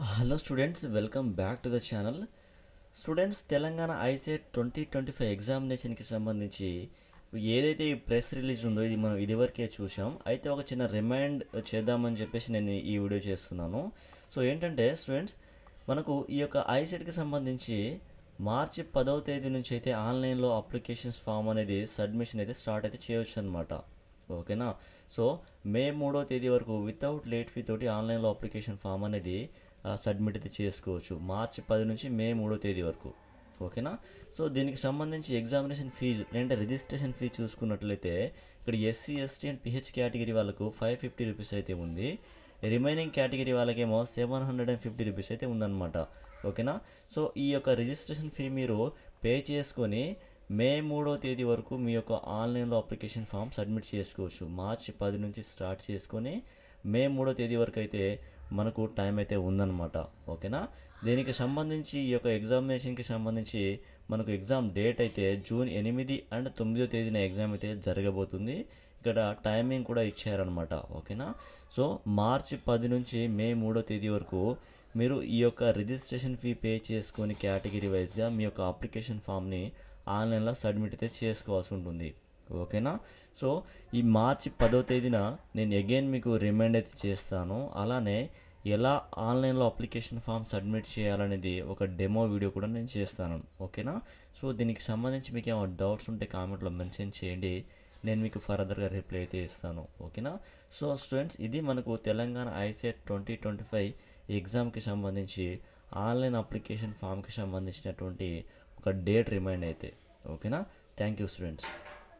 Hello students, welcome back to the channel. Students, Telangana ICET 2025 ఎగ్జామినేషన్కి సంబంధించి ఏదైతే ఈ ప్రెస్ రిలీజ్ ఉందో ఇది మనం ఇదివరకే చూసాం. అయితే ఒక చిన్న రిమైండ్ చేద్దామని చెప్పేసి నేను ఈ వీడియో చేస్తున్నాను. సో ఏంటంటే స్టూడెంట్స్, మనకు ఈ యొక్క ఐసెట్కి సంబంధించి మార్చి 10వ తేదీ నుంచి అయితే ఆన్లైన్లో అప్లికేషన్స్ ఫామ్ అనేది సబ్మిషన్ అయితే స్టార్ట్ అయితే చేయొచ్చు అనమాట. ఓకేనా. సో మే 3వ తేదీ వరకు వితౌట్ లేట్ ఫీ తోటి ఆన్లైన్లో అప్లికేషన్ ఫామ్ అనేది సబ్మిట్ అయితే చేసుకోవచ్చు. మార్చి 10 నుంచి మే 3వ తేదీ వరకు. ఓకేనా. సో దీనికి సంబంధించి ఎగ్జామినేషన్ ఫీజు అంటే రిజిస్ట్రేషన్ ఫీ చూసుకున్నట్లయితే ఇక్కడ SC ST and pH category వాళ్ళకు 550 రూపీస్ అయితే ఉంది. రిమైనింగ్ కేటగిరీ వాళ్ళకేమో 750 రూపీస్ అయితే ఉందన్నమాట. ఓకేనా. సో ఈ యొక్క రిజిస్ట్రేషన్ ఫీ మీరు పే చేసుకొని మే 3వ తేదీ వరకు మీ యొక్క ఆన్లైన్లో అప్లికేషన్ ఫామ్ సబ్మిట్ చేసుకోవచ్చు. మార్చి 10 నుంచి స్టార్ట్ చేసుకొని మే 3వ తేదీ వరకు అయితే మనకు టైం అయితే ఉందన్నమాట. ఓకేనా. దీనికి సంబంధించి ఈ యొక్క ఎగ్జామినేషన్కి సంబంధించి మనకు ఎగ్జామ్ డేట్ అయితే జూన్ 8 అండ్ 9వ తేదీన ఎగ్జామ్ అయితే జరగబోతుంది. ఇక్కడ టైమింగ్ కూడా ఇచ్చారనమాట. ఓకేనా. సో మార్చి 10 నుంచి మే 3వ తేదీ వరకు మీరు ఈ యొక్క రిజిస్ట్రేషన్ ఫీ పే చేసుకొని కేటగిరీ వైజ్గా మీ యొక్క అప్లికేషన్ ఫామ్ని ఆన్లైన్లో సబ్మిట్ అయితే చేసుకోవాల్సి ఉంటుంది. ఓకేనా. సో ఈ మార్చి 10వ తేదీన నేను అగైన్ మీకు రిమైండ్ అయితే చేస్తాను. అలానే ఎలా ఆన్లైన్లో అప్లికేషన్ ఫామ్ సబ్మిట్ చేయాలనేది ఒక డెమో వీడియో కూడా నేను చేస్తాను. ఓకేనా. సో దీనికి సంబంధించి మీకు ఏమైనా డౌట్స్ ఉంటే కామెంట్లో మెన్షన్ చేయండి, నేను మీకు ఫర్దర్గా రిప్లై అయితే ఇస్తాను. ఓకేనా. సో స్టూడెంట్స్, ఇది మనకు తెలంగాణ ఐసెట్ 2025 ఎగ్జామ్కి సంబంధించి ఆన్లైన్ అప్లికేషన్ ఫామ్కి సంబంధించినటువంటి ఒక డేట్ రిమైండ్ అయితే. ఓకేనా. Thank you students.